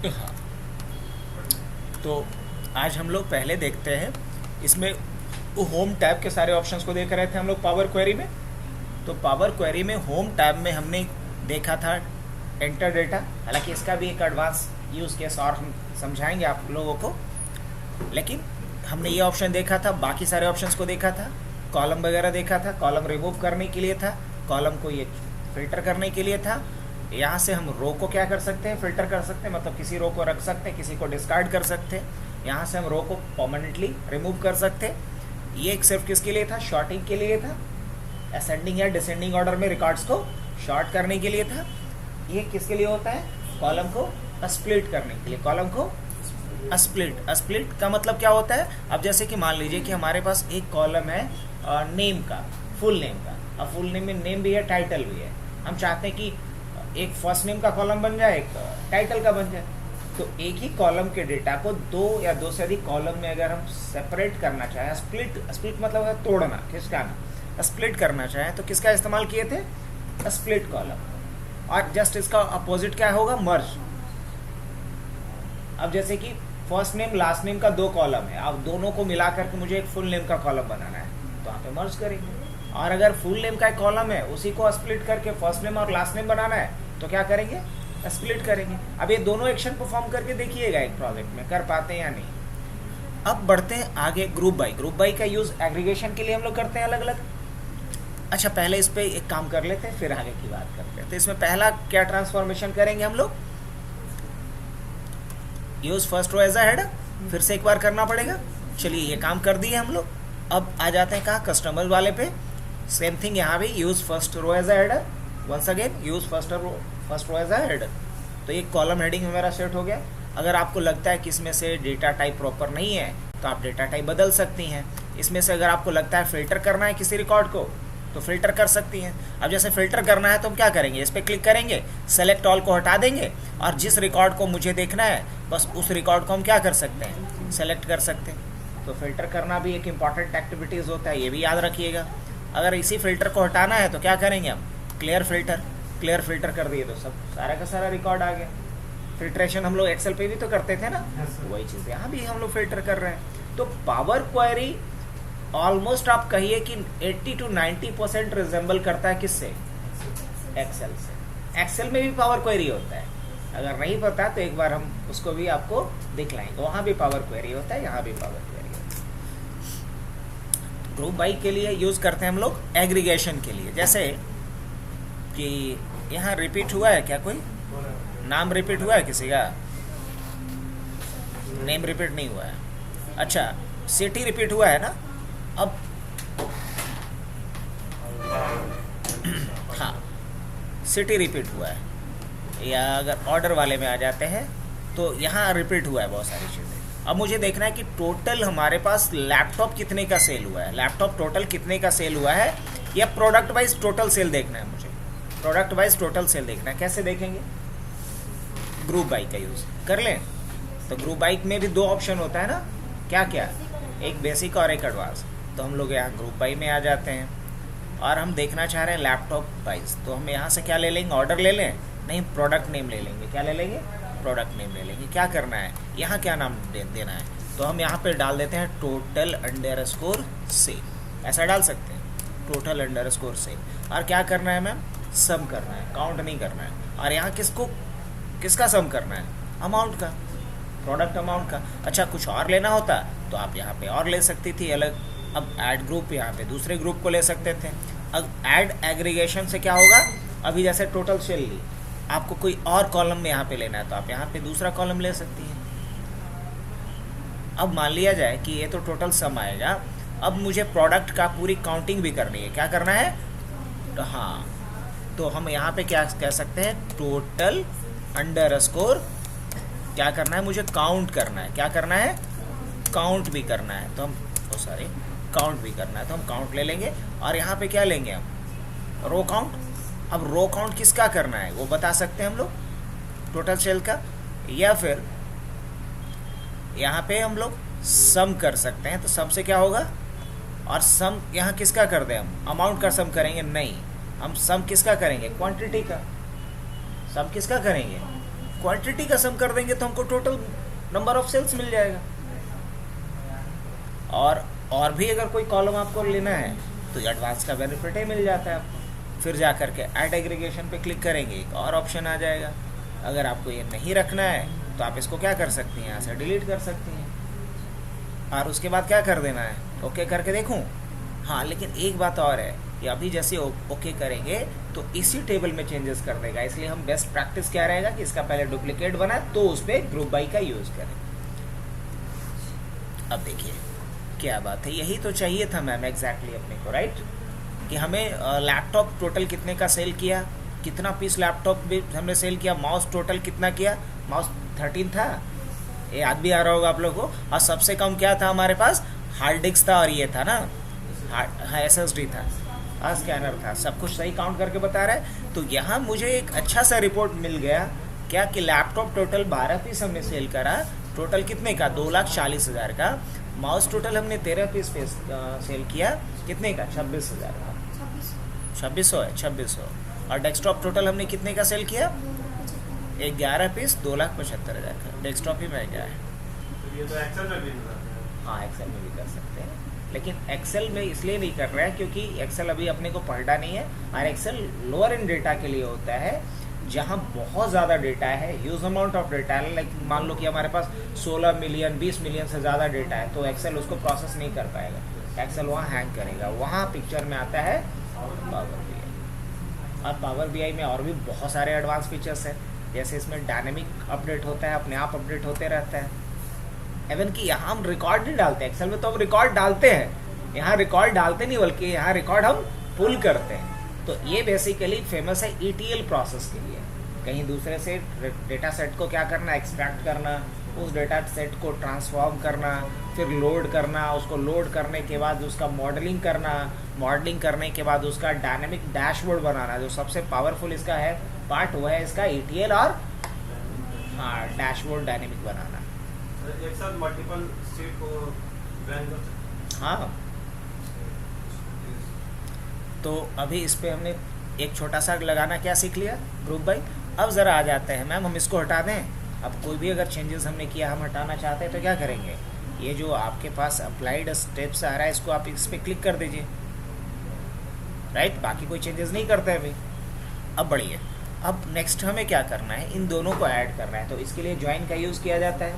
हाँ, तो आज हम लोग पहले देखते हैं इसमें होम टैब के सारे ऑप्शंस को देख रहे थे हम लोग पावर क्वेरी में। तो पावर क्वेरी में होम टैब में हमने देखा था एंटर डेटा, हालांकि इसका भी एक एडवांस यूज़ केस और हम समझाएंगे आप लोगों को, लेकिन हमने ये ऑप्शन देखा था, बाकी सारे ऑप्शंस को देखा था, कॉलम वगैरह देखा था, कॉलम रिमूव करने के लिए था, कॉलम को ये फिल्टर करने के लिए था। यहाँ से हम रो को क्या कर सकते हैं, फिल्टर कर सकते हैं, मतलब किसी रो को रख सकते हैं, किसी को डिस्कार्ड कर सकते हैं। यहाँ से हम रो को परमानेंटली रिमूव कर सकते हैं। ये एक सिर्फ किसके लिए था, शॉर्टिंग के लिए था, असेंडिंग या डिसेंडिंग ऑर्डर में रिकॉर्ड्स को शॉर्ट करने के लिए था। ये किसके लिए होता है, कॉलम को स्प्लिट करने के लिए, कॉलम को स्प्लिट का मतलब क्या होता है। अब जैसे कि मान लीजिए कि हमारे पास एक कॉलम है नेम का, फुल नेम का। अब फुल नेम में नेम भी है, टाइटल भी है। हम चाहते हैं कि एक फर्स्ट नेम का कॉलम बन जाए, एक टाइटल का बन जाए। तो एक ही कॉलम के डेटा को दो या दो से अधिक कॉलम में अगर हम सेपरेट करना चाहें, स्प्लिट मतलब है तोड़ना, खिसकाना, स्प्लिट करना चाहें तो किसका इस्तेमाल किए थे, स्प्लिट कॉलम। और जस्ट इसका अपोजिट क्या होगा, मर्ज। अब जैसे कि फर्स्ट नेम लास्ट नेम का दो कॉलम है, अब दोनों को मिला करके मुझे एक फुल नेम का कॉलम बनाना है, तो यहाँ पे मर्ज करेंगे। और अगर फुल नेम का एक कॉलम है, उसी को स्प्लिट करके फर्स्ट नेम और लास्ट नेम बनाना है, तो क्या करेंगे, स्प्लिट करेंगे। अब ये दोनों एक्शन परफॉर्म करके देखिएगा एक प्रोजेक्ट में कर पाते हैं या नहीं। अब बढ़ते हैं आगे ग्रुप बाई। ग्रुप बाई का यूज एग्रीगेशन के लिए हम लोग करते हैं अलग अलग। अच्छा, पहले इस पे एक काम कर लेते हैं, फिर आगे की बात करते हैं। तो इसमें पहला क्या ट्रांसफॉर्मेशन करेंगे हम लोग, use first row as a header, फिर से एक बार करना पड़ेगा। चलिए ये काम कर दिए हम लोग। अब आ जाते हैं कहाँ, कस्टमर वाले पे। सेम थिंग यहाँ भी, use first row as a header, once again use first row as a header. तो ये कॉलम हेडिंग मेरा सेट हो गया। अगर आपको लगता है कि इसमें से डेटा टाइप प्रॉपर नहीं है तो आप डेटा टाइप बदल सकती हैं। इसमें से अगर आपको लगता है फिल्टर करना है किसी रिकॉर्ड को तो फिल्टर कर सकती हैं। अब जैसे फिल्टर करना है तो हम क्या करेंगे, इस पर क्लिक करेंगे, सेलेक्ट ऑल को हटा देंगे और जिस रिकॉर्ड को मुझे देखना है बस उस रिकॉर्ड को हम क्या कर सकते हैं, सेलेक्ट कर सकते हैं। तो फिल्टर करना भी एक इंपॉर्टेंट एक्टिविटीज़ होता है, ये भी याद रखिएगा। अगर इसी फिल्टर को हटाना है तो क्या करेंगे हम, क्लियर फिल्टर कर दिए तो सब सारा का सारा रिकॉर्ड आ गया। फिल्ट्रेशन हम लोग एक्सेल पे भी तो करते थे ना, वही चीज़ यहाँ भी हम लोग फिल्टर कर रहे हैं। तो पावर क्वेरी ऑलमोस्ट आप कहिए कि 80 to 90% रिजेंबल करता है किससे, एक्सेल से। एक्सेल में भी पावर क्वेरी होता है, अगर नहीं पता तो एक बार हम उसको भी आपको दिखलाएंगे। वहाँ भी पावर क्वेरी होता है, यहाँ भी पावर क्वेरी होता है। ग्रुप बाई के लिए यूज़ करते हैं हम लोग एग्रीगेशन के लिए। जैसे कि यहाँ रिपीट हुआ है क्या, कोई नाम रिपीट हुआ है किसी का, नेम रिपीट नहीं हुआ है। अच्छा, सिटी रिपीट हुआ है ना। अब हाँ, सिटी रिपीट हुआ है। या अगर ऑर्डर वाले में आ जाते हैं तो यहाँ रिपीट हुआ है बहुत सारी चीज़ें। अब मुझे देखना है कि टोटल हमारे पास लैपटॉप कितने का सेल हुआ है, लैपटॉप टोटल कितने का सेल हुआ है, या प्रोडक्ट वाइज टोटल सेल देखना है। मुझे प्रोडक्ट वाइज टोटल सेल देखना है। कैसे देखेंगे, ग्रुप बाई का यूज़ कर लें। तो ग्रुप बाई में भी दो ऑप्शन होता है ना, क्या क्या, एक बेसिक और एक एडवांस। तो हम लोग यहाँ ग्रुप बाई में आ जाते हैं और हम देखना चाह रहे हैं लैपटॉप वाइज। तो हम यहाँ से क्या ले लेंगे, ऑर्डर ले लें, नहीं प्रोडक्ट नेम ले लेंगे। क्या ले लेंगे, प्रोडक्ट नेम ले लेंगे। क्या करना है, यहाँ क्या नाम देना है, तो हम यहाँ पे डाल देते हैं टोटल अंडरस्कोर सेल। ऐसा डाल सकते हैं, टोटल अंडरस्कोर सेल। और क्या करना है मैम, सम करना है, काउंट नहीं करना है। और यहाँ किसका सम करना है, अमाउंट का, प्रोडक्ट अमाउंट का। अच्छा, कुछ और लेना होता तो आप यहाँ पे और ले सकती थी अलग। अब ऐड ग्रुप, यहाँ पे दूसरे ग्रुप को ले सकते थे। अब ऐड एग्रीगेशन से क्या होगा, अभी जैसे टोटल सेल ली, आपको कोई और कॉलम में यहाँ पे लेना है तो आप यहाँ पे दूसरा कॉलम ले सकती हैं। अब मान लिया जाए कि ये तो टोटल सम आएगा, अब मुझे प्रोडक्ट का पूरी काउंटिंग भी करनी है। क्या करना है, तो हाँ, तो हम यहाँ पे क्या कह सकते हैं, टोटल अंडरस्कोर क्या करना है, मुझे काउंट करना है। क्या करना है, काउंट भी करना है। तो हम काउंट भी करना है तो हम काउंट ले लेंगे। और यहाँ पे क्या लेंगे हम, रो काउंट। अब रो काउंट किसका करना है वो बता सकते हैं हम लोग, टोटल सेल का, या फिर यहाँ पे हम लोग सम कर सकते हैं। तो सम से क्या होगा, और सम यहाँ किसका कर दें, हम अमाउंट का सम करेंगे, नहीं, हम सम किसका करेंगे, क्वांटिटी का। सम किसका करेंगे, क्वांटिटी का सम कर देंगे तो हमको टोटल नंबर ऑफ सेल्स मिल जाएगा। और भी अगर कोई कॉलम आपको लेना है तो एडवांस का बेनिफिट ही मिल जाता है आपको। फिर जा करके ऐड एग्रीगेशन पे क्लिक करेंगे, एक और ऑप्शन आ जाएगा। अगर आपको ये नहीं रखना है तो आप इसको क्या कर सकती हैं, यहाँ से डिलीट कर सकती हैं। और उसके बाद क्या कर देना है, ओके करके देखूँ। हाँ, लेकिन एक बात और है कि अभी जैसे ओके करेंगे तो इसी टेबल में चेंजेस कर देगा, इसलिए हम बेस्ट प्रैक्टिस क्या रहेगा कि इसका पहले डुप्लीकेट बना तो उस पर ग्रुप बाई का यूज़ करें। अब देखिए क्या बात है, यही तो चाहिए था मैम एग्जैक्टली अपने को, राइट? कि हमें लैपटॉप टोटल कितने का सेल किया, कितना पीस लैपटॉप भी हमने सेल किया, माउस टोटल कितना किया, माउस 13 था, ये याद भी आ रहा होगा आप लोगों को। और सबसे कम क्या था हमारे पास, हार्ड डिस्क था, और ये था ना SSD था, स्कैनर था, सब कुछ सही काउंट करके बता रहा है। तो यहाँ मुझे एक अच्छा सा रिपोर्ट मिल गया क्या कि लैपटॉप टोटल 12 पीस हमने सेल करा, टोटल कितने का, 2,40,000 का। माउस टोटल हमने 13 पीस पे सेल किया, कितने का, 26,000 का, 2600 है, 2600। और डेस्कटॉप टोटल हमने कितने का सेल किया, 11 पीस 2,75,000 का। डेस्कटॉप ही महंगा है। ये तो एक्सेल में भी हाँ, एक्सेल में भी कर सकते हैं, लेकिन एक्सेल में इसलिए नहीं कर रहा है क्योंकि एक्सेल अभी अपने को पढ़ना नहीं है। और एक्सेल लोअर इन डेटा के लिए होता है, जहाँ बहुत ज़्यादा डेटा है, ह्यूज अमाउंट ऑफ डेटा है। लाइक मान लो कि हमारे पास 16 मिलियन 20 मिलियन से ज़्यादा डेटा है, तो एक्सेल उसको प्रोसेस नहीं कर पाएगा, एक्सेल वहाँ हैंग करेगा। वहाँ पिक्चर में आता है पावर BI। और पावर BI में और भी बहुत सारे एडवांस फीचर्स हैं, जैसे इसमें डायनेमिक अपडेट होता है, अपने आप अपडेट होते रहता है। इवन कि यहाँ हम रिकॉर्ड नहीं डालते, एक्सेल में तो हम रिकॉर्ड डालते हैं, यहाँ रिकॉर्ड डालते नहीं, बल्कि यहाँ रिकॉर्ड हम पुल करते हैं। तो ये बेसिकली फेमस है ETL प्रोसेस के लिए। कहीं दूसरे से डेटा सेट को क्या करना, एक्सट्रैक्ट करना, उस डेटा सेट को ट्रांसफॉर्म करना, फिर लोड करना, उसको लोड करने के बाद उसका मॉडलिंग करना, मॉडलिंग करने के बाद उसका डायनेमिक डैशबोर्ड बनाना। जो सबसे पावरफुल इसका है पार्ट वो है इसका ETL और हाँ डैशबोर्ड डायनेमिक बनाना। एक साथ मल्टीपल शीट को ब्रांड कर सकते हैं। हाँ, तो अभी इस पे हमने एक छोटा सा लगाना क्या सीख लिया, ग्रुप बाई। अब ज़रा आ जाते हैं मैम, हम इसको हटा दें। अब कोई भी अगर चेंजेस हमने किया, हम हटाना चाहते हैं तो क्या करेंगे, ये जो आपके पास अप्लाइड स्टेप्स आ रहा है इसको आप इस पर क्लिक कर दीजिए, राइट? बाकी कोई चेंजेस नहीं करते अभी। अब बढ़िए, अब नेक्स्ट हमें क्या करना है, इन दोनों को ऐड करना है। तो इसके लिए ज्वाइन का यूज़ किया जाता है,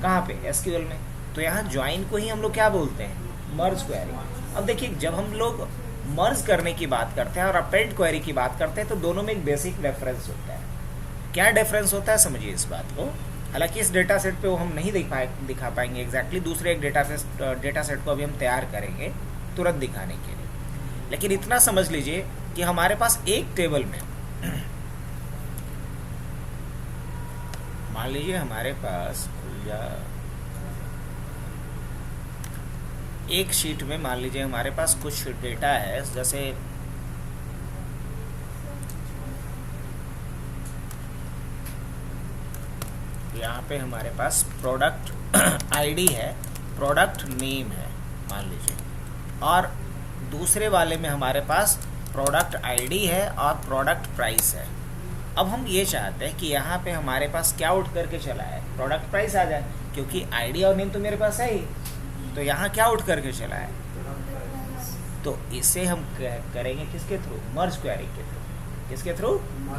कहाँ पे, SQL में। तो यहाँ ज्वाइन को ही हम लोग क्या बोलते हैं, मर्ज क्वेरी। अब देखिए, जब हम लोग मर्ज करने की बात करते हैं और अपेंड क्वेरी की बात करते हैं तो दोनों में एक बेसिक डिफरेंस होता है। क्या डिफरेंस होता है समझिए इस बात को। हालांकि इस डेटा सेट पे वो हम नहीं दिखा पाएंगे एग्जैक्टली, दूसरे एक डेटा सेट को अभी हम तैयार करेंगे तुरंत दिखाने के लिए। लेकिन इतना समझ लीजिए कि हमारे पास एक टेबल में मान लीजिए हमारे पास एक शीट में मान लीजिए हमारे पास कुछ डेटा है, जैसे यहाँ पे हमारे पास प्रोडक्ट ID है, प्रोडक्ट नेम है मान लीजिए, और दूसरे वाले में हमारे पास प्रोडक्ट ID है और प्रोडक्ट प्राइस है। अब हम ये चाहते हैं कि यहाँ पे हमारे पास क्या उठ करके चला है, प्रोडक्ट प्राइस आ जाए, क्योंकि ID और नेम तो मेरे पास है ही। तो यहाँ क्या उठ करके चला है, तो इसे हम करेंगे किसके थ्रू, मर्ज क्वेरी के थ्रू। किसके थ्रू,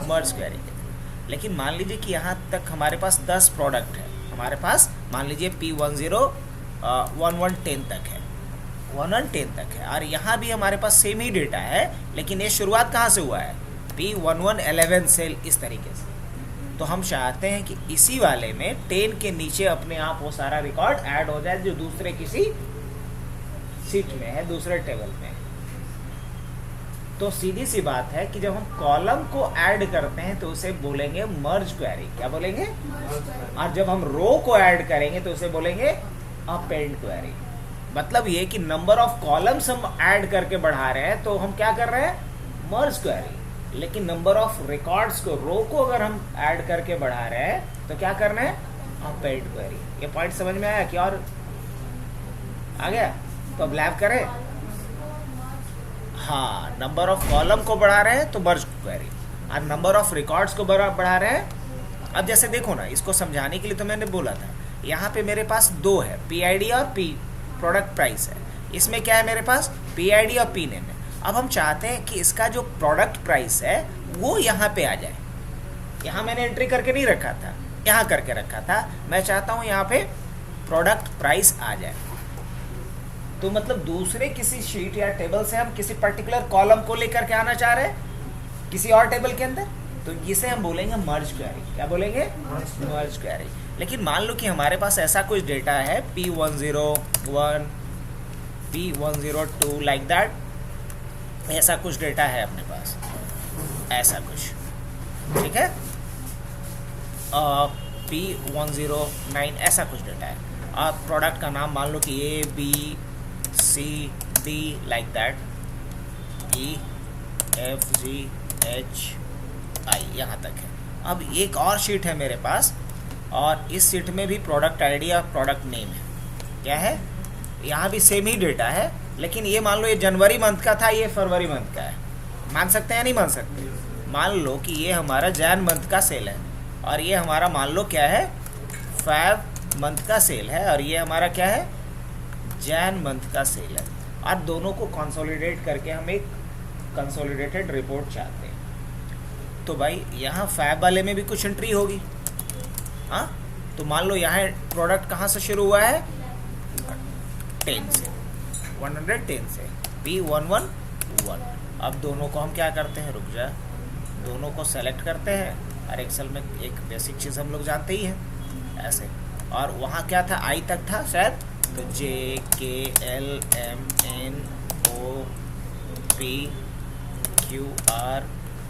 मर्ज क्वेरी के थ्रू। लेकिन मान लीजिए कि यहाँ तक हमारे पास 10 प्रोडक्ट है, हमारे पास मान लीजिए P10 1110 तक है, 1110 तक है, और यहाँ भी हमारे पास सेम ही डेटा है, लेकिन ये शुरुआत कहाँ से हुआ है, P1111 से, इस तरीके से। तो हम चाहते हैं कि इसी वाले में 10 के नीचे अपने आप वो सारा रिकॉर्ड ऐड हो जाए जो दूसरे किसी शीट में है, दूसरे टेबल में। तो सीधी सी बात है कि जब हम कॉलम को ऐड करते हैं तो उसे बोलेंगे मर्ज क्वेरी। क्या बोलेंगे, और जब हम रो को ऐड करेंगे तो उसे बोलेंगे अपेंड क्वेरी। मतलब ये कि नंबर ऑफ कॉलम्स हम ऐड करके बढ़ा रहे हैं तो हम क्या कर रहे हैं, मर्ज क्वेरी। लेकिन नंबर ऑफ रिकॉर्ड्स को, रो को अगर हम ऐड करके बढ़ा रहे हैं तो क्या करना है, अपेंड क्वेरी। ये पॉइंट समझ में आया क्या, और आ गया? तो अब लैब करें। हाँ, नंबर ऑफ कॉलम को बढ़ा रहे हैं तो मर्ज क्वेरी, और नंबर ऑफ रिकॉर्ड्स को बढ़ा रहे हैं अब जैसे देखो ना, इसको समझाने के लिए तो मैंने बोला था, यहाँ पे मेरे पास दो है, PID और P प्रोडक्ट प्राइस है। इसमें क्या है मेरे पास, PID और P नेम है। अब हम चाहते हैं कि इसका जो प्रोडक्ट प्राइस है वो यहाँ पे आ जाए। यहाँ मैंने एंट्री करके नहीं रखा था, यहाँ करके रखा था। मैं चाहता हूँ यहाँ पे प्रोडक्ट प्राइस आ जाए। तो मतलब दूसरे किसी शीट या टेबल से हम किसी पर्टिकुलर कॉलम को लेकर के आना चाह रहे हैं किसी और टेबल के अंदर, तो इसे हम बोलेंगे मर्ज क्वेरी। क्या बोलेंगे, मर्ज क्वेरी। लेकिन मान लो कि हमारे पास ऐसा कुछ डेटा है P101, P102 लाइक दैट, ऐसा कुछ डेटा है अपने पास, ऐसा कुछ, ठीक है, P109 ऐसा कुछ डेटा है। और प्रोडक्ट का नाम मान लो कि ABCD लाइक दैट, EFGHI यहाँ तक है। अब एक और शीट है मेरे पास, और इस शीट में भी प्रोडक्ट आईडी और प्रोडक्ट नेम है। क्या है, यहाँ भी सेम ही डेटा है, लेकिन ये मान लो ये जनवरी मंथ का था, ये फरवरी मंथ का है। मान सकते हैं या नहीं मान सकते? मान लो कि ये हमारा जैन मंथ का सेल है, और ये हमारा मान लो क्या है, फैब मंथ का सेल है, और ये हमारा क्या है, जैन मंथ का सेल है। और दोनों को कंसोलिडेट करके हम एक कंसोलिडेटेड रिपोर्ट चाहते हैं। तो भाई यहाँ फैब वाले में भी कुछ एंट्री होगी। हाँ, तो मान लो यहाँ प्रोडक्ट कहाँ से शुरू हुआ है, 10 से, 110 से, P111। अब दोनों को हम क्या करते हैं, रुक जा, दोनों को सेलेक्ट करते हैं, और एक्सेल में एक बेसिक चीज़ हम लोग जानते ही हैं ऐसे। और वहाँ क्या था, आई तक था शायद, तो JKLMNOPQR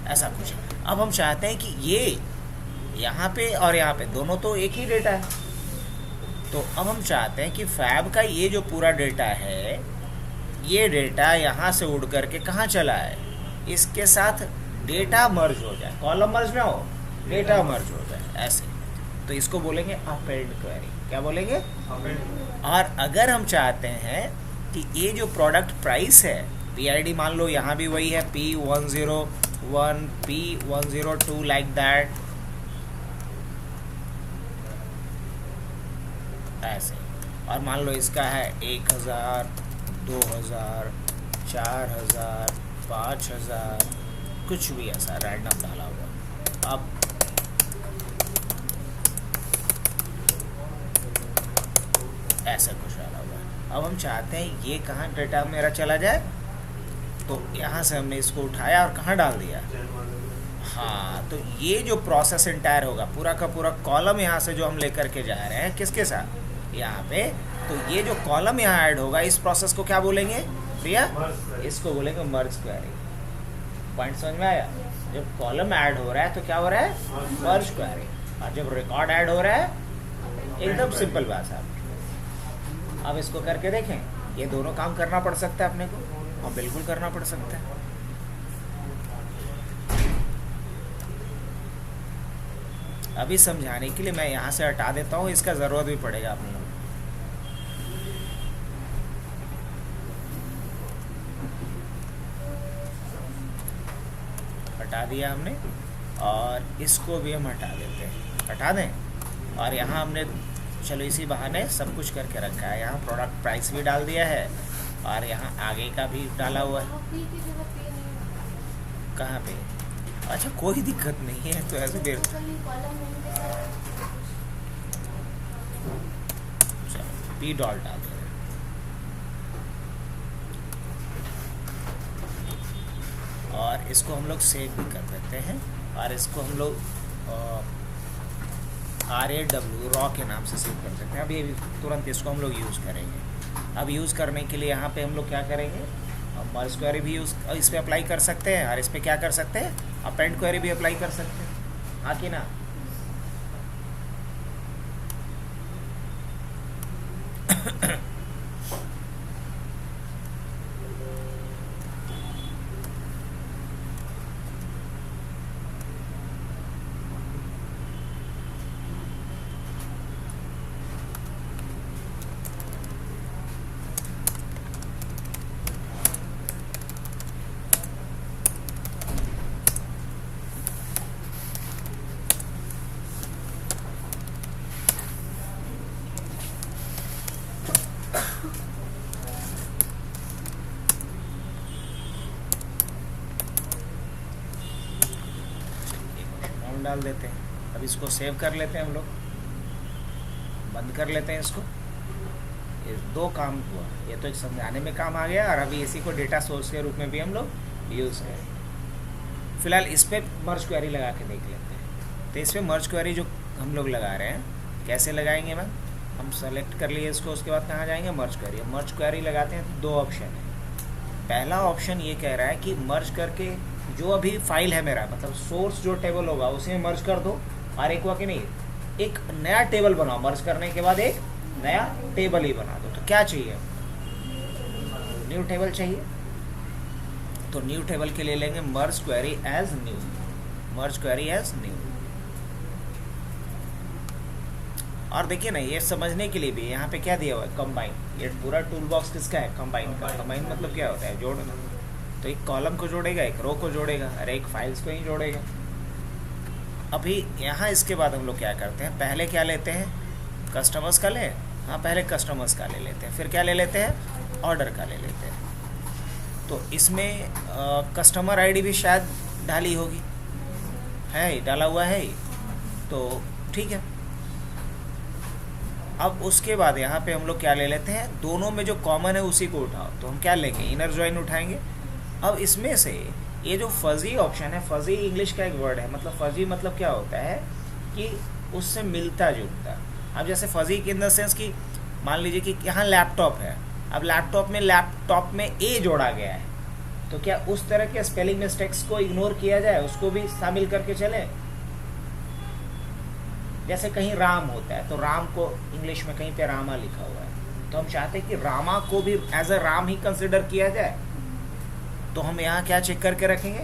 ऐसा कुछ है। अब हम चाहते हैं कि ये यहाँ पे और यहाँ पे दोनों तो एक ही डेटा है, तो अब हम चाहते हैं कि फैब का ये जो पूरा डेटा है, ये डेटा यहाँ से उड़ करके कहाँ चला है, इसके साथ डेटा मर्ज हो जाए, कॉलम मर्ज ना हो, डेटा मर्ज हो जाए ऐसे। तो इसको बोलेंगे अपेंड क्वेरी। क्या बोलेंगे, और अगर हम चाहते हैं कि ये जो प्रोडक्ट प्राइस है, PID मान लो यहाँ भी वही है, P101, P102 लाइक दैट, ऐसे। और मान लो इसका है 1000, 2000, 4000, 5000, कुछ भी ऐसा रैंडम डाला हुआ। अब ऐसा कुछ डाला हुआ है। अब हम चाहते हैं ये कहाँ डेटा मेरा चला जाए, तो यहाँ से हमने इसको उठाया और कहाँ डाल दिया, हाँ, तो ये जो प्रोसेस इंटायर होगा, पूरा का पूरा कॉलम यहाँ से जो हम लेकर के जा रहे हैं, किसके साथ, यहाँ पे, तो ये जो कॉलम यहाँ ऐड होगा, इस प्रोसेस को क्या बोलेंगे प्रिया, इसको बोलेंगे मर्ज क्वेरी। पॉइंट समझ में आया? जब कॉलम ऐड हो रहा है तो क्या हो रहा है, मर्ज क्वेरी, और जब रिकॉर्ड ऐड हो रहा है, एकदम सिंपल बात है। अब इसको करके देखें, ये दोनों काम करना पड़ सकता है अपने को, और बिल्कुल करना पड़ सकता है। अभी समझाने के लिए मैं यहाँ से हटा देता हूँ, इसका ज़रूरत भी पड़ेगा आप लोगों को। हटा दिया हमने, और इसको भी हम हटा देते हैं, हटा दें। और यहाँ हमने चलो इसी बहाने सब कुछ करके रखा है। यहाँ प्रोडक्ट प्राइस भी डाल दिया है, और यहाँ आगे का भी डाला हुआ है। कहाँ पे, अच्छा कोई दिक्कत नहीं है, तो ऐसे भी P डॉट डाल दे। और इसको हम लोग सेव भी कर देते हैं, और इसको हम लोग RAW रॉ के नाम से सेव कर देते हैं। अभी तुरंत इसको हम लोग यूज़ करेंगे। अब यूज़ करने के लिए यहाँ पे हम लोग क्या करेंगे, मर्ज क्वेरी भी यूज़ इस पर अप्लाई कर सकते हैं, और इस पर क्या कर सकते हैं, अपेंड क्वेरी भी अप्लाई कर सकते हैं, हाँ कि ना। नाम डाल देते हैं। अब इसको सेव कर लेते हैं हम लोग, बंद कर लेते हैं इसको। ये 2 काम हुआ, ये तो एक समझाने में काम आ गया और अभी इसी को डेटा सोर्स के रूप में भी हम लोग यूज़ करें। फिलहाल इस पर मर्ज क्वेरी लगा के देख लेते हैं। तो इस पर मर्ज क्वेरी जो हम लोग लगा रहे हैं, कैसे लगाएंगे मैम? हम सेलेक्ट कर लिए इसको, उसके बाद कहाँ जाएंगे? मर्ज क्वेरी। मर्ज क्वेरी लगाते हैं तो 2 ऑप्शन है। पहला ऑप्शन ये कह रहा है कि मर्ज करके जो अभी फाइल है मेरा, मतलब सोर्स जो टेबल होगा उसे मर्ज कर दो, और एक हुआ कि नहीं, एक नया टेबल बनाओ। मर्ज करने के बाद एक नया टेबल ही बना दो। तो क्या चाहिए? न्यू टेबल चाहिए। तो न्यू टेबल के लिए लेंगे मर्ज क्वेरी एज न्यू, मर्ज क्वेरी एज न्यू। और देखिए ना, ये समझने के लिए भी यहाँ पे क्या दिया हुआ है? कंबाइन। ये पूरा टूल बॉक्स किसका है? कंबाइन का। कंबाइन मतलब क्या होता है? जोड़ना। तो एक कॉलम को जोड़ेगा, एक रो को जोड़ेगा, और एक फाइल्स को ही जोड़ेगा। अभी यहाँ इसके बाद हम लोग क्या करते हैं? पहले क्या लेते हैं? कस्टमर्स का लें। हाँ, पहले कस्टमर्स का ले लेते हैं, फिर क्या ले लेते हैं? ऑर्डर का ले लेते हैं। तो इसमें कस्टमर आईडी भी शायद डाली होगी, है, डाला हुआ है। तो ठीक है। अब उसके बाद यहाँ पे हम लोग क्या ले लेते हैं? दोनों में जो कॉमन है उसी को उठाओ। तो हम क्या लेंगे? इनर जॉइन उठाएंगे। अब इसमें से ये जो फजी ऑप्शन है, फजी इंग्लिश का एक वर्ड है, मतलब फजी मतलब क्या होता है कि उससे मिलता जुलता। अब जैसे फजी की इन द सेंस कि मान लीजिए कि यहाँ लैपटॉप है, अब लैपटॉप में ए जोड़ा गया है, तो क्या उस तरह के स्पेलिंग मिस्टेक्स को इग्नोर किया जाए, उसको भी शामिल करके चले? जैसे कहीं राम होता है तो राम को इंग्लिश में कहीं पे रामा लिखा हुआ है, तो हम चाहते हैं कि रामा को भी एज अ राम ही कंसिडर किया जाए। तो हम यहाँ क्या चेक करके रखेंगे?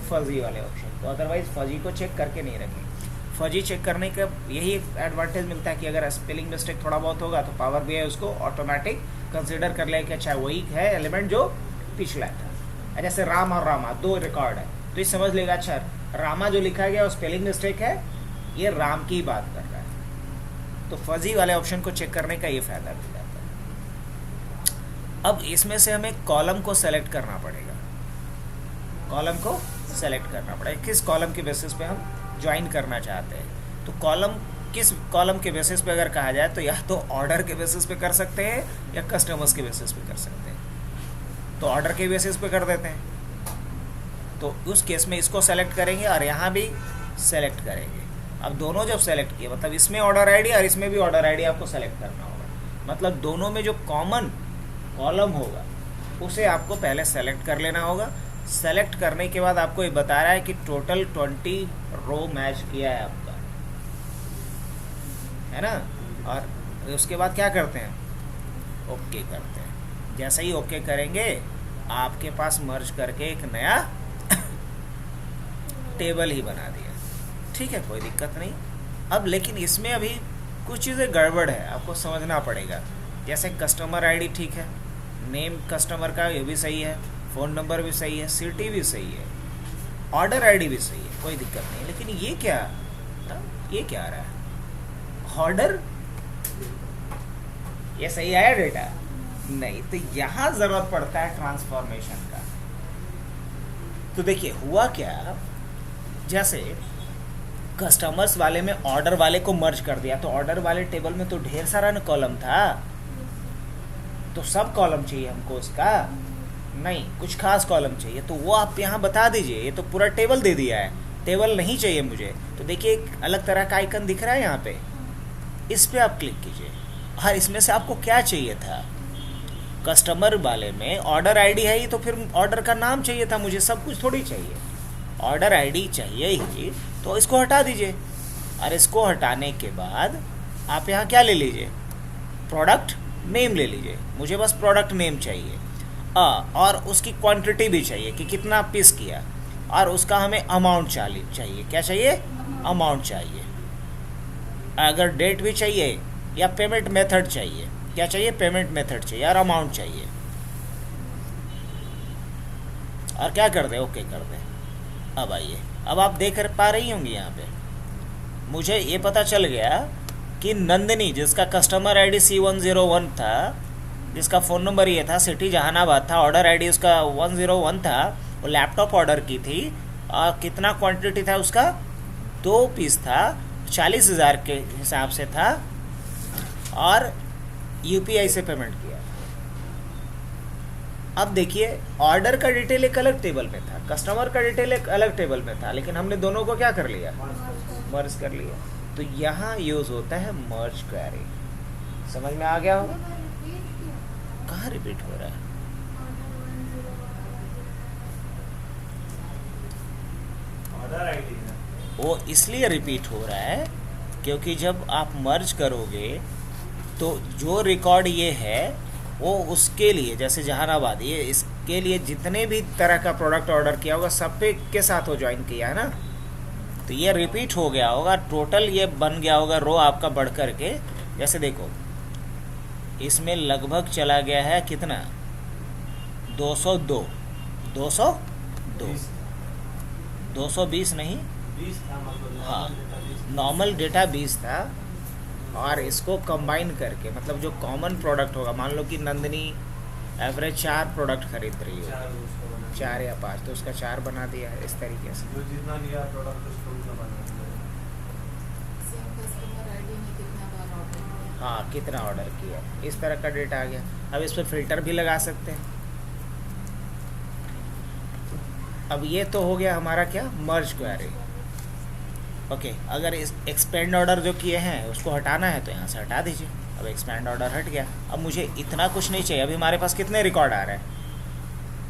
फजी वाले ऑप्शन को। अदरवाइज फजी को चेक करके नहीं रखेंगे। फजी चेक करने का यही एडवांटेज मिलता है कि अगर स्पेलिंग मिस्टेक थोड़ा बहुत होगा तो पावर बीआई उसको ऑटोमेटिक कंसिडर कर लेगा कि अच्छा वही है एलिमेंट जो पिछला था। जैसे राम और रामा 2 रिकॉर्ड है, तो ये समझ लेगा अच्छा रामा जो लिखा गया स्पेलिंग मिस्टेक है, ये राम की बात कर रहा है। तो फजी वाले ऑप्शन को चेक करने का ये फायदा मिल जाता है। अब इसमें से हमें कॉलम को सेलेक्ट करना पड़ेगा, कॉलम को सेलेक्ट करना पड़ेगा। किस कॉलम के बेसिस पे हम ज्वाइन करना चाहते हैं? तो कॉलम किस कॉलम के बेसिस पे अगर कहा जाए तो या तो ऑर्डर के बेसिस पे कर सकते हैं या कस्टमर्स के बेसिस पे कर सकते हैं। तो ऑर्डर के बेसिस पे कर देते हैं। तो उस केस में इसको सेलेक्ट करेंगे और यहाँ भी सेलेक्ट करेंगे। अब दोनों जब सेलेक्ट किए, मतलब इसमें ऑर्डर आईडी और इसमें भी ऑर्डर आईडी आपको सेलेक्ट करना होगा। मतलब दोनों में जो कॉमन कॉलम होगा उसे आपको पहले सेलेक्ट कर लेना होगा। सेलेक्ट करने के बाद आपको ये बता रहा है कि टोटल 20 रो मैच किया है आपका, है ना। और उसके बाद क्या करते हैं? ओके करते हैं। जैसे ही ओके करेंगे आपके पास मर्ज करके एक नया टेबल ही बना दिया। ठीक है, कोई दिक्कत नहीं। अब लेकिन इसमें अभी कुछ चीज़ें गड़बड़ है, आपको समझना पड़ेगा। जैसे कस्टमर आईडी ठीक है, नेम कस्टमर का ये भी सही है, फ़ोन नंबर भी सही है, सिटी भी सही है, ऑर्डर आईडी भी सही है, कोई दिक्कत नहीं। लेकिन ये क्या आ रहा है? ऑर्डर ये सही आया डेटा नहीं, तो यहाँ ज़रूरत पड़ता है ट्रांसफॉर्मेशन का। तो देखिए हुआ क्या, जैसे कस्टमर्स वाले में ऑर्डर वाले को मर्ज कर दिया, तो ऑर्डर वाले टेबल में तो ढेर सारा न कॉलम था, तो सब कॉलम चाहिए हमको उसका नहीं, कुछ खास कॉलम चाहिए। तो वो आप यहाँ बता दीजिए, ये तो पूरा टेबल दे दिया है, टेबल नहीं चाहिए मुझे। तो देखिए एक अलग तरह का आइकन दिख रहा है यहाँ पे, इस पर आप क्लिक कीजिए। और इसमें से आपको क्या चाहिए था? कस्टमर वाले में ऑर्डर आईडी है ही, तो फिर ऑर्डर का नाम चाहिए था मुझे, सब कुछ थोड़ी चाहिए। ऑर्डर आईडी चाहिए ही, तो इसको हटा दीजिए। और इसको हटाने के बाद आप यहाँ क्या ले लीजिए? प्रोडक्ट नेम ले लीजिए। मुझे बस प्रोडक्ट नेम चाहिए, और उसकी क्वांटिटी भी चाहिए कि कितना पीस किया, और उसका हमें अमाउंट चाहिए। क्या चाहिए? अमाउंट चाहिए। अगर डेट भी चाहिए या पेमेंट मेथड चाहिए। क्या चाहिए? पेमेंट मेथड चाहिए और अमाउंट चाहिए। और क्या कर दे? ओके कर दे। अब आइए, अब आप देख पा रही होंगी यहाँ पे मुझे ये पता चल गया कि नंदिनी, जिसका कस्टमर आईडी C101 था, जिसका फ़ोन नंबर ये था, सिटी जहानाबाद था, ऑर्डर आईडी उसका 101 था, वो लैपटॉप ऑर्डर की थी, और कितना क्वांटिटी था उसका? 2 पीस था, 40,000 के हिसाब से था और यूपीआई से पेमेंट किया। अब देखिए ऑर्डर का डिटेल एक अलग टेबल में था, कस्टमर का डिटेल एक अलग टेबल में था, लेकिन हमने दोनों को क्या कर लिया, मर्ज कर लिया। तो यहाँ यूज होता है मर्ज क्वेरी। समझ में आ गया होगा? कहाँ रिपीट हो रहा है? ऑर्डर आईडी है वो इसलिए रिपीट हो रहा है क्योंकि जब आप मर्ज करोगे तो जो रिकॉर्ड ये है वो उसके लिए, जैसे जहानाबाद, ये इसके लिए जितने भी तरह का प्रोडक्ट ऑर्डर किया होगा सब पे के साथ वो ज्वाइन किया है ना, तो ये रिपीट हो गया होगा, टोटल ये बन गया होगा रो आपका बढ़ कर के। जैसे देखो इसमें लगभग चला गया है कितना, 202 220 नहीं, 20 था मतलब हाँ नॉर्मल डेटा 20 था, और इसको कंबाइन करके मतलब जो कॉमन प्रोडक्ट होगा, मान लो कि नंदिनी एवरेज 4 प्रोडक्ट खरीद रही हो, 4 या 5, तो उसका 4 बना दिया है इस तरीके से। जो जितना लिया प्रोडक्ट उसको उतना बना दिया। हाँ कितना ऑर्डर किया, इस तरह का डेटा आ गया। अब इस पर फिल्टर भी लगा सकते हैं। अब ये तो हो गया हमारा क्या, मर्ज क्वेरी। ओके, अगर इस एक्सपेंड ऑर्डर जो किए हैं उसको हटाना है तो यहाँ से हटा दीजिए। अब एक्सपेंड ऑर्डर हट गया। अब मुझे इतना कुछ नहीं चाहिए। अभी हमारे पास कितने रिकॉर्ड आ रहे हैं,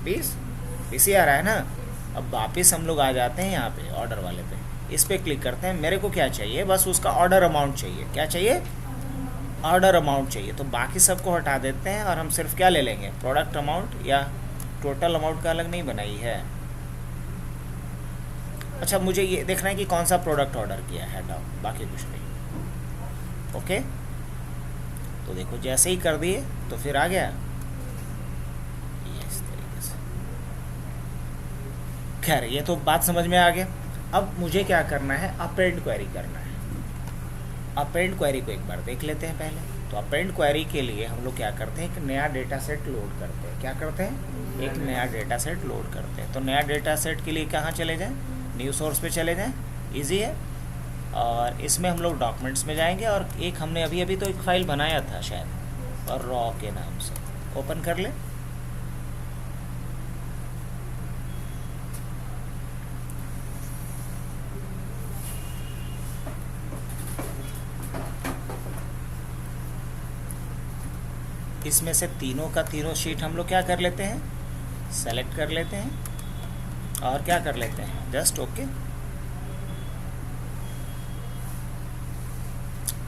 20 ही आ रहा है ना। अब वापस हम लोग आ जाते हैं यहाँ पे ऑर्डर वाले पे, इस पर क्लिक करते हैं। मेरे को क्या चाहिए, बस उसका ऑर्डर अमाउंट चाहिए। क्या चाहिए, ऑर्डर अमाउंट चाहिए। तो बाकी सबको हटा देते हैं और हम सिर्फ क्या ले लेंगे, प्रोडक्ट अमाउंट, या टोटल अमाउंट का अलग नहीं बनाई है। अच्छा, मुझे ये देखना है कि कौन सा प्रोडक्ट ऑर्डर किया है, हटाओ, बाकी कुछ नहीं। ओके, तो देखो जैसे ही कर दिए तो फिर आ गया इस तरीके से। खैर ये तो बात समझ में आ गया। अब मुझे क्या करना है, अपेंड क्वेरी करना है। अपेंड क्वेरी को एक बार देख लेते हैं पहले। तो अपेंड क्वेरी के लिए हम लोग क्या करते हैं, एक नया डेटा सेट लोड करते हैं। क्या करते हैं, एक नया डेटा सेट लोड करते हैं। तो नया डेटा सेट के लिए कहाँ चले जाएं, न्यू सोर्स पे चले जाएं, इजी है। और इसमें हम लोग डॉक्यूमेंट्स में जाएंगे और एक हमने अभी तो एक फाइल बनाया था शायद, और रॉ के नाम से ओपन कर ले। इसमें से तीनों का तीनों शीट हम लोग क्या कर लेते हैं, सेलेक्ट कर लेते हैं और क्या कर लेते हैं, जस्ट ओके।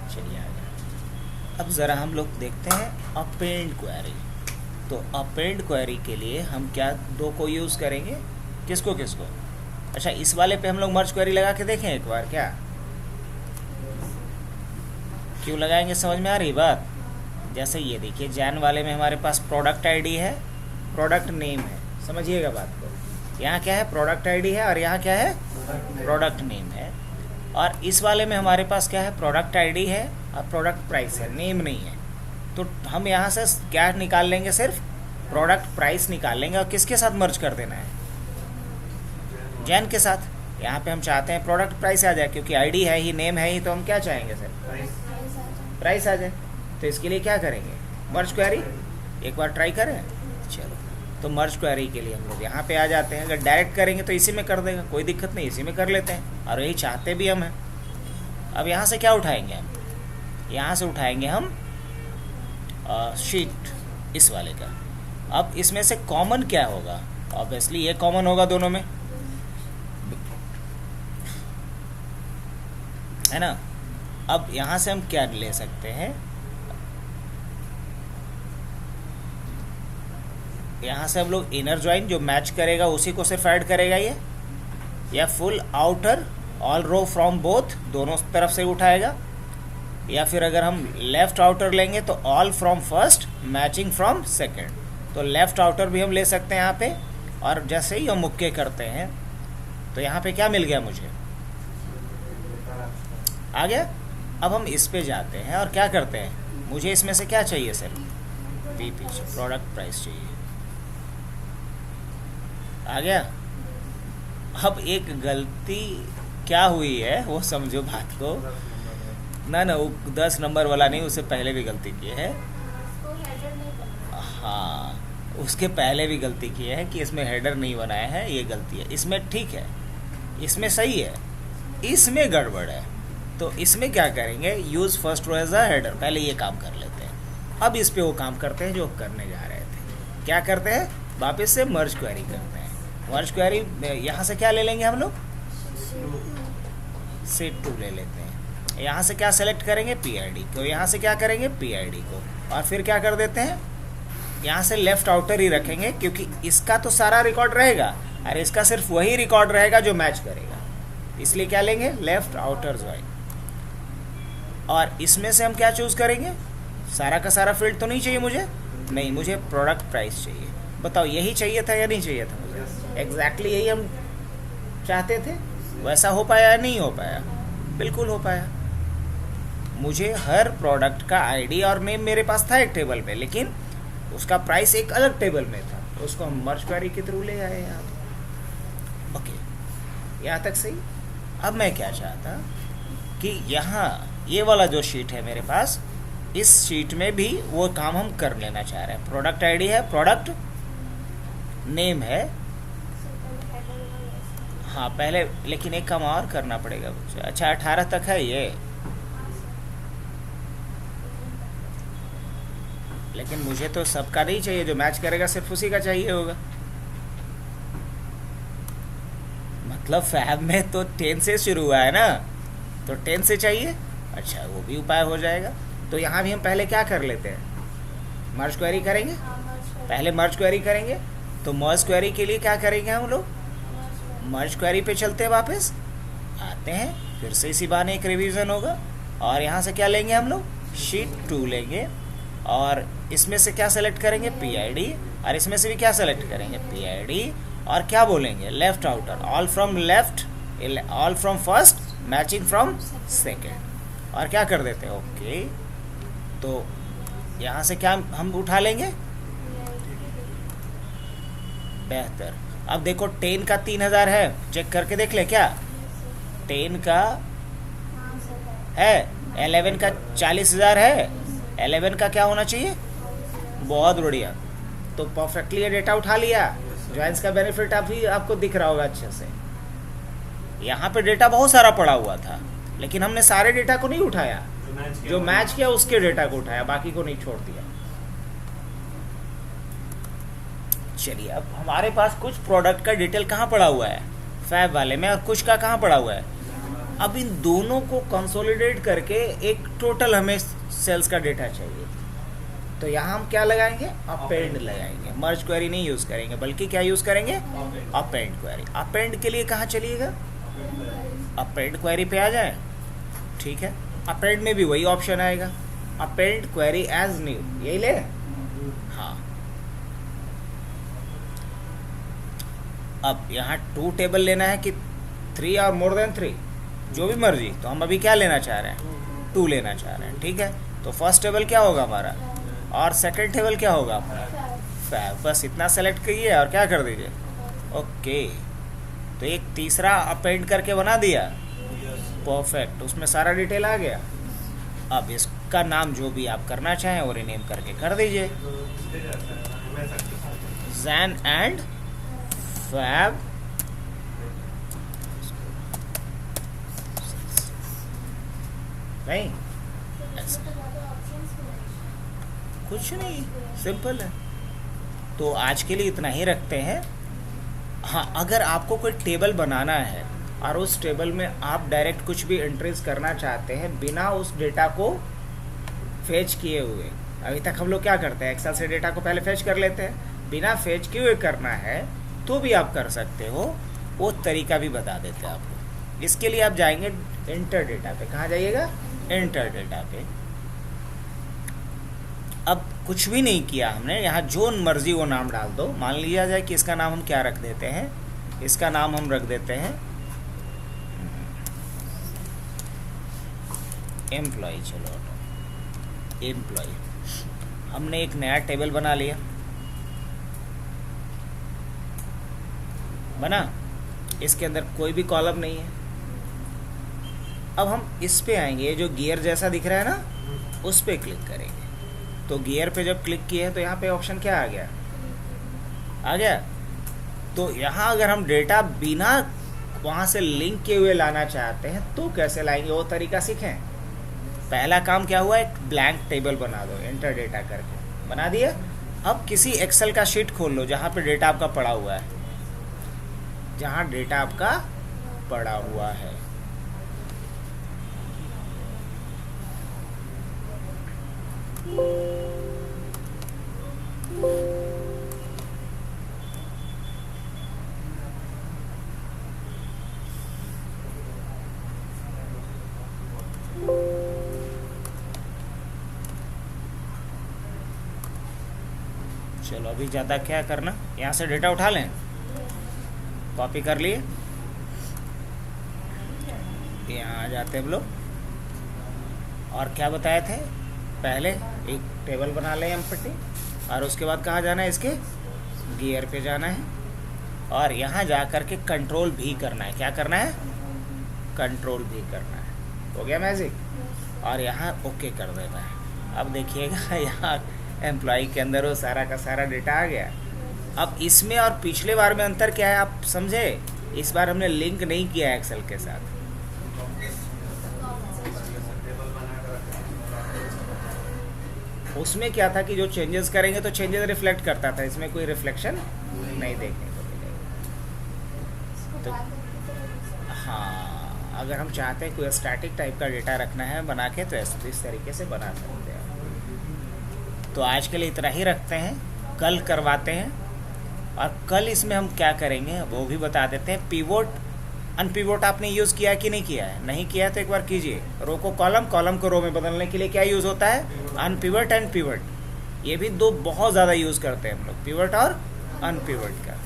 चलिए आ गया। अब ज़रा हम लोग देखते हैं अपेंड क्वेरी। तो अपेंड क्वेरी के लिए हम क्या दो को यूज़ करेंगे, किसको किसको। अच्छा, इस वाले पे हम लोग मर्ज क्वेरी लगा के देखें एक बार, क्या क्यों लगाएंगे, समझ में आ रही बात। जैसे ये देखिए, जैन वाले में हमारे पास प्रोडक्ट आईडी है, प्रोडक्ट नेम है, समझिएगा बात को। यहाँ क्या है, प्रोडक्ट आईडी है, और यहाँ क्या है, प्रोडक्ट नेम है। और इस वाले में हमारे पास क्या है, प्रोडक्ट आईडी है और प्रोडक्ट प्राइस है, नेम नहीं है। तो हम यहाँ से क्या निकाल लेंगे, सिर्फ प्रोडक्ट प्राइस निकाल लेंगे। और किसके साथ मर्ज कर देना है, जैन के साथ। यहाँ पे हम चाहते हैं प्रोडक्ट प्राइस आ जाए, क्योंकि आईडी है ही, नेम है ही, तो हम क्या चाहेंगे, सर प्राइस आ जाए। तो इसके लिए क्या करेंगे, मर्ज क्वेरी एक बार ट्राई करें। चलो, तो मर्ज क्वेरी के लिए हम लोग यहाँ पे आ जाते हैं। अगर डायरेक्ट करेंगे तो इसी में कर देगा, कोई दिक्कत नहीं, इसी में कर लेते हैं, और यही चाहते भी हम हैं। अब यहाँ से क्या उठाएंगे हम, यहाँ से उठाएंगे हम शीट इस वाले का। अब इसमें से कॉमन क्या होगा, ऑब्वियसली ये कॉमन होगा दोनों में, है ना। अब यहाँ से हम क्या ले सकते हैं, यहाँ से हम लोग इनर ज्वाइन जो मैच करेगा उसी को सिर्फ ऐड करेगा ये, या full outer all row from both, दोनों तरफ से उठाएगा। या फिर अगर हम लेफ्ट आउटर लेंगे तो all from first matching from second, तो लेफ्ट आउटर भी हम ले सकते हैं यहाँ पे। और जैसे ही हम मुक्के करते हैं तो यहाँ पे क्या मिल गया, मुझे आ गया। अब हम इस पे जाते हैं और क्या करते हैं, मुझे इसमें से क्या चाहिए, सर पीपी प्रोडक्ट प्राइस चाहिए, आ गया। अब एक गलती क्या हुई है वो समझो बात को। ना ना, वो 10 नंबर वाला नहीं, उससे पहले भी गलती की है। हाँ, उसके पहले भी गलती की है कि इसमें हेडर नहीं बनाया है, ये गलती है। इसमें ठीक है, इसमें सही है, इसमें गड़बड़ है। तो इसमें क्या करेंगे, use first row as a header, पहले ये काम कर लेते हैं। अब इस पे वो काम करते हैं जो करने जा रहे थे। क्या करते हैं, वापस से मर्ज क्वेरी करते हैं। मर्ज क्वेरी यहाँ से क्या ले लेंगे हम लोग, सेट टू ले लेते हैं। यहाँ से क्या सेलेक्ट करेंगे, PID को। यहाँ से क्या करेंगे, PID को। और फिर क्या कर देते हैं, यहाँ से लेफ्ट आउटर ही रखेंगे, क्योंकि इसका तो सारा रिकॉर्ड रहेगा और इसका सिर्फ वही रिकॉर्ड रहेगा जो मैच करेगा। इसलिए क्या लेंगे, लेफ्ट आउटर ज्वाइन। और इसमें से हम क्या चूज करेंगे, सारा का सारा फील्ड तो नहीं चाहिए मुझे, नहीं, मुझे प्रोडक्ट प्राइस चाहिए। बताओ यही चाहिए था या नहीं चाहिए था मुझे, एग्जैक्टली यही हम चाहते थे। वैसा हो पाया या नहीं हो पाया, बिल्कुल हो पाया। मुझे हर प्रोडक्ट का आईडी और नेम मेरे पास था एक टेबल में, लेकिन उसका प्राइस एक अलग टेबल में था। तो उसको हम मर्ज क्वेरी के थ्रू ले आए यहाँ। ओके, यहाँ तक सही। अब मैं क्या चाहता कि यहाँ ये वाला जो शीट है मेरे पास, इस शीट में भी वो काम हम कर लेना चाह रहे हैं। प्रोडक्ट आईडी है, प्रोडक्ट नेम है। हाँ पहले, लेकिन एक काम और करना पड़ेगा मुझे। अच्छा 18 तक है ये, लेकिन मुझे तो सबका नहीं चाहिए, जो मैच करेगा सिर्फ उसी का चाहिए होगा। मतलब फैब में तो 10 से शुरू हुआ है ना, तो 10 से चाहिए। अच्छा, वो भी उपाय हो जाएगा। तो यहाँ भी हम पहले क्या कर लेते हैं, मर्ज क्वेरी करेंगे। पहले मर्ज क्वेरी करेंगे, तो मर्ज क्वेरी के लिए क्या करेंगे हम लोग, मर्ज क्वेरी पे चलते हैं, वापस आते हैं, फिर से इसी बहाने एक रिवीजन होगा। और यहाँ से क्या लेंगे हम लोग, शीट 2 लेंगे। और इसमें से क्या सेलेक्ट करेंगे, PID। और इसमें से भी क्या सेलेक्ट करेंगे, PID। और क्या बोलेंगे, left outer, all from left, all from first, matching from second. और क्या कर देते हैं, ओके। तो यहाँ से क्या हम उठा लेंगे, बेहतर। अब देखो 10 का 3000 है, चेक करके देख ले क्या, 10 का है, 11 का 40,000 है, 11 का क्या होना चाहिए, बहुत बढ़िया। तो परफेक्टली ये डेटा उठा लिया। ज्वाइंस का बेनिफिट आपको दिख रहा होगा अच्छे से। यहाँ पे डेटा बहुत सारा पड़ा हुआ था, लेकिन हमने सारे डेटा को नहीं उठाया, जो मैच किया उसके डेटा को उठाया, बाकी को नहीं छोड़ दिया। चलिए, अब हमारे पास कुछ प्रोडक्ट का डिटेल कहाँ पड़ा हुआ है, फैब वाले में, और कुछ का कहाँ पड़ा हुआ है। अब इन दोनों को कंसोलिडेट करके एक टोटल हमें सेल्स का डेटा चाहिए। तो यहाँ हम क्या लगाएंगे, अपेंड लगाएंगे। मर्ज क्वेरी नहीं यूज़ करेंगे, बल्कि क्या यूज़ करेंगे, अपेंड क्वेरी। अपेंड के लिए कहाँ चलिएगा, अपेंड क्वेरी पे आ जाए, ठीक है। अपेंड में भी वही ऑप्शन आएगा, अपेंड क्वेरी एज न्यू, यही ले। हाँ, अब यहाँ 2 टेबल लेना है कि 3 और मोर देन 3, जो भी मर्जी। तो हम अभी क्या लेना चाह रहे हैं, 2 लेना चाह रहे हैं, ठीक है। तो फर्स्ट टेबल क्या होगा हमारा, और सेकंड टेबल क्या होगा अपना, फैब। बस इतना सेलेक्ट करिए और क्या कर दीजिए, ओके। तो एक तीसरा अपेंड करके बना दिया, परफेक्ट, उसमें सारा डिटेल आ गया। अब इसका नाम जो भी आप करना चाहें वो रीनेम करके कर दीजिए, जैन एंड फैब नहीं, कुछ नहीं, सिंपल है। तो आज के लिए इतना ही रखते हैं। हाँ, अगर आपको कोई टेबल बनाना है और उस टेबल में आप डायरेक्ट कुछ भी एंट्रीज करना चाहते हैं बिना उस डेटा को फेच किए हुए, अभी तक हम लोग क्या करते हैं, एक्सेल से डेटा को पहले फेच कर लेते हैं, बिना फेच किए हुए करना है तो भी आप कर सकते हो, वो तरीका भी बता देते हैं आपको। इसके लिए आप जाएंगे एंटर डेटा पे, कहाँ जाइएगा, एंटर डेटा पे। अब कुछ भी नहीं किया हमने, यहाँ जो मर्जी वो नाम डाल दो। मान लिया जाए कि इसका नाम हम क्या रख देते हैं, इसका नाम हम रख देते हैं एम्प्लॉय। चलो एम्प्लॉय, हमने एक नया टेबल बना लिया, बना, इसके अंदर कोई भी कॉलम नहीं है, अब हम इस पे आएंगे, ये जो गियर जैसा दिख रहा है ना, उस पे क्लिक करेंगे। तो गियर पे जब क्लिक किए तो यहाँ पे ऑप्शन क्या आ गया, आ गया। तो यहाँ अगर हम डेटा बिना वहाँ से लिंक किए हुए लाना चाहते हैं तो कैसे लाएंगे, वो तरीका सीखें। पहला काम क्या हुआ, एक ब्लैंक टेबल बना दो, एंटर डेटा करके बना दिया। अब किसी एक्सेल का शीट खोल लो जहाँ पे डेटा आपका पड़ा हुआ है, जहाँ डेटा आपका पड़ा हुआ है। चलो अभी ज़्यादा क्या करना, यहाँ से डेटा उठा लें, कॉपी कर लिए, यहाँ आ जाते हैं हम लोग। और क्या बताए थे, पहले एक टेबल बना लें एम्प्टी, और उसके बाद कहाँ जाना है, इसके गियर पे जाना है, और यहाँ जा कर के कंट्रोल भी करना है। क्या करना है, कंट्रोल भी करना है। हो गया मैजिक, और यहाँ ओके कर देना है। अब देखिएगा यहाँ एम्प्लॉय के अंदर वो सारा का सारा डेटा आ गया। अब इसमें और पिछले बार में अंतर क्या है आप समझे, इस बार हमने लिंक नहीं किया है एक्सेल के साथ। उसमें क्या था कि जो चेंजेस करेंगे तो चेंजेस रिफ्लेक्ट करता था, इसमें कोई रिफ्लेक्शन नहीं देखने को मिलेगा। तो हाँ, अगर हम चाहते हैं कोई स्टैटिक टाइप का डेटा रखना है बना के, तो इस तरीके से बना सकते हैं। तो आज के लिए इतना ही रखते हैं, कल करवाते हैं। और कल इसमें हम क्या करेंगे वो भी बता देते हैं। पिवोट अनपिवोट आपने यूज़ किया है कि नहीं किया है, नहीं किया है तो एक बार कीजिए। रो को कॉलम, कॉलम को रो में बदलने के लिए क्या यूज़ होता है, अनपिवट एंड पिवट। ये भी दो बहुत ज़्यादा यूज़ करते हैं हम लोग, पिवट और अनपिवट का।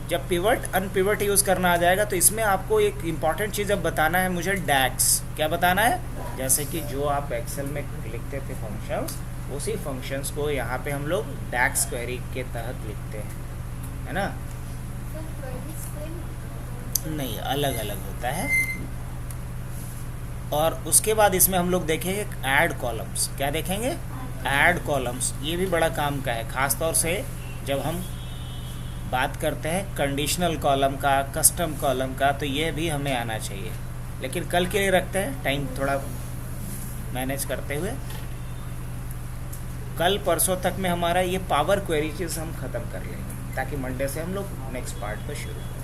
जब पिवट अनपिवट यूज़ करना आ जाएगा तो इसमें आपको एक इम्पॉर्टेंट चीज़ अब बताना है मुझे, डैक्स। क्या बताना है, जैसे कि जो आप एक्सेल में लिखते थे फंक्शंस, उसी फंक्शंस को यहाँ पे हम लोग डैक्स क्वेरी के तहत लिखते हैं, है ना। नहीं, अलग अलग होता है। और उसके बाद इसमें हम लोग देखेंगे ऐड कॉलम्स। क्या देखेंगे, ऐड कॉलम्स। ये भी बड़ा काम का है, ख़ास तौर से जब हम बात करते हैं कंडीशनल कॉलम का, कस्टम कॉलम का, तो ये भी हमें आना चाहिए। लेकिन कल के लिए रखते हैं, टाइम थोड़ा मैनेज करते हुए। कल परसों तक में हमारा ये पावर क्वेरी चीज़ हम ख़त्म कर लेंगे, ताकि मंडे से हम लोग नेक्स्ट पार्ट पर शुरू करें।